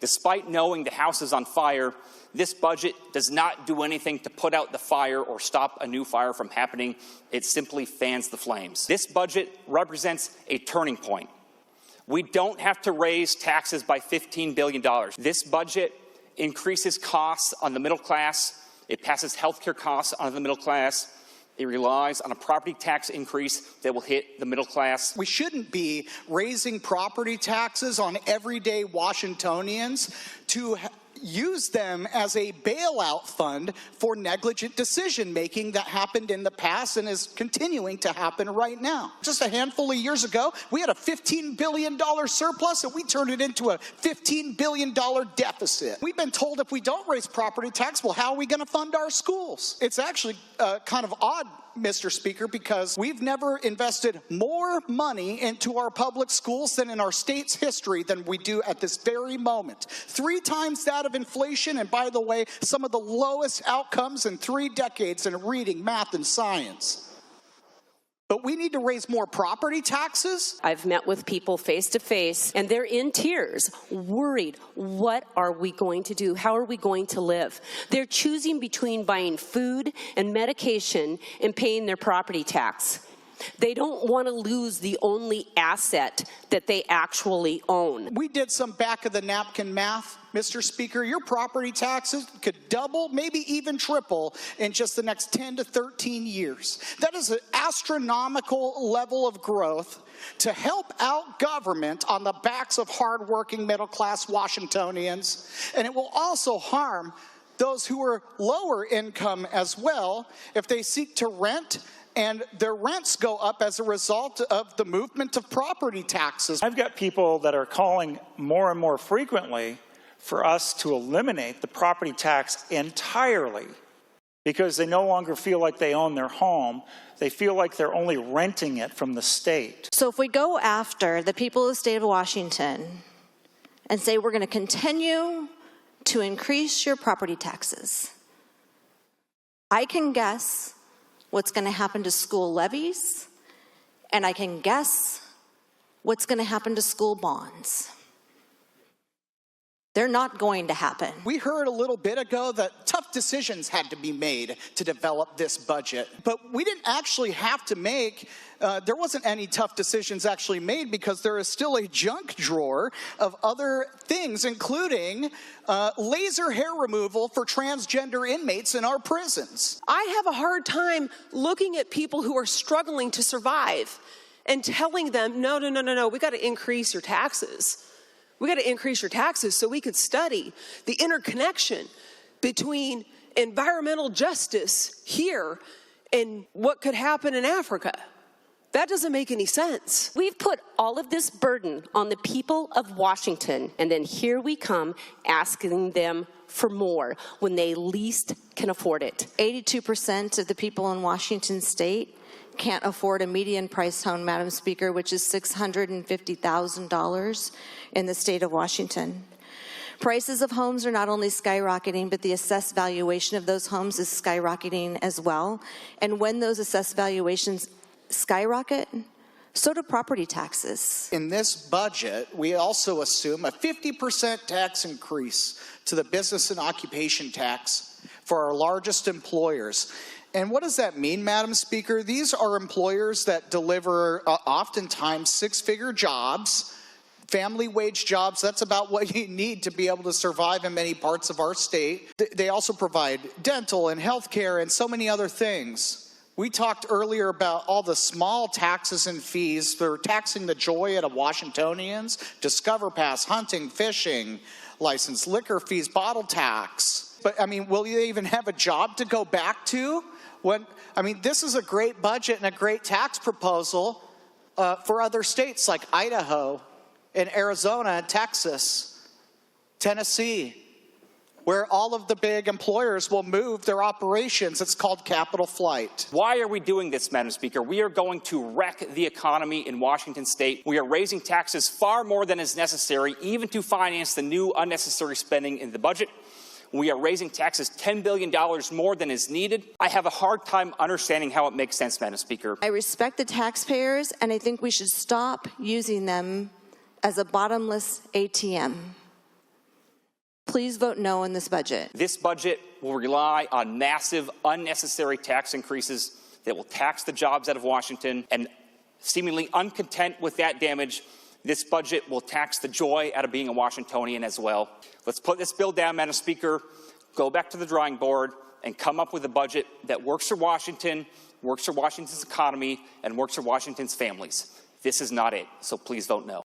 Despite knowing the house is on fire, this budget does not do anything to put out the fire or stop a new fire from happening. It simply fans the flames. This budget represents a turning point. We don't have to raise taxes by $15 billion. This budget increases costs on the middle class. It passes health care costs on the middle class. It relies on a property tax increase that will hit the middle class. We shouldn't be raising property taxes on everyday Washingtonians to use them as a bailout fund for negligent decision-making that happened in the past and is continuing to happen right now. Just a handful of years ago, we had a $15 billion surplus and we turned it into a $15 billion deficit. We've been told if we don't raise property tax, well, how are we going to fund our schools? It's actually kind of odd, Mr. Speaker, because we've never invested more money into our public schools than in our state's history than we do at this very moment. 3 times that of inflation, and by the way, some of the lowest outcomes in 3 decades in reading, math, and science. But we need to raise more property taxes? I've met with people face to face, and they're in tears, worried. What are we going to do? How are we going to live? They're choosing between buying food and medication and paying their property tax. They don't want to lose the only asset that they actually own. We did some back-of-the-napkin math, Mr. Speaker. Your property taxes could double, maybe even triple in just the next 10 to 13 years. That is an astronomical level of growth to help out government on the backs of hardworking middle-class Washingtonians. And it will also harm those who are lower income as well if they seek to rent and their rents go up as a result of the movement of property taxes. I've got people that are calling more and more frequently for us to eliminate the property tax entirely because they no longer feel like they own their home. They feel like they're only renting it from the state. So if we go after the people of the state of Washington and say we're going to continue to increase your property taxes, I can guess what's going to happen to school levies, and I can guess what's going to happen to school bonds. They're not going to happen. We heard a little bit ago that tough decisions had to be made to develop this budget, but we didn't actually have to make there wasn't any tough decisions actually made because there is still a junk drawer of other things, including laser hair removal for transgender inmates in our prisons. I have a hard time looking at people who are struggling to survive and telling them, no, we got to increase your taxes. We got to increase your taxes so we could study the interconnection between environmental justice here and what could happen in Africa. That doesn't make any sense. We've put all of this burden on the people of Washington, and then here we come asking them for more when they least can afford it. 82% of the people in Washington state can't afford a median price home, Madam Speaker, which is $650,000 in the state of Washington. Prices of homes are not only skyrocketing, but the assessed valuation of those homes is skyrocketing as well. And when those assessed valuations skyrocket, so do property taxes. In this budget, we also assume a 50% tax increase to the business and occupation tax for our largest employers. And what does that mean, Madam Speaker? These are employers that deliver oftentimes 6-figure jobs, family wage jobs. That's about what you need to be able to survive in many parts of our state. They also provide dental and health care and so many other things. We talked earlier about all the small taxes and fees. They're taxing the joy out of Washingtonians. Discover Pass, hunting, fishing, license, liquor fees, bottle tax. But, I mean, will you even have a job to go back to? This is a great budget and a great tax proposal for other states like Idaho and Arizona and Texas, Tennessee, where all of the big employers will move their operations. It's called capital flight. Why are we doing this, Madam Speaker? We are going to wreck the economy in Washington state. We are raising taxes far more than is necessary, even to finance the new unnecessary spending in the budget. We are raising taxes $10 billion more than is needed. I have a hard time understanding how it makes sense, Madam Speaker. I respect the taxpayers, and I think we should stop using them as a bottomless ATM. Please vote no in this budget. This budget will rely on massive, unnecessary tax increases that will tax the jobs out of Washington, and seemingly uncontent with that damage, this budget will tax the joy out of being a Washingtonian as well. Let's put this bill down, Madam Speaker, go back to the drawing board, and come up with a budget that works for Washington, works for Washington's economy, and works for Washington's families. This is not it, so please vote no.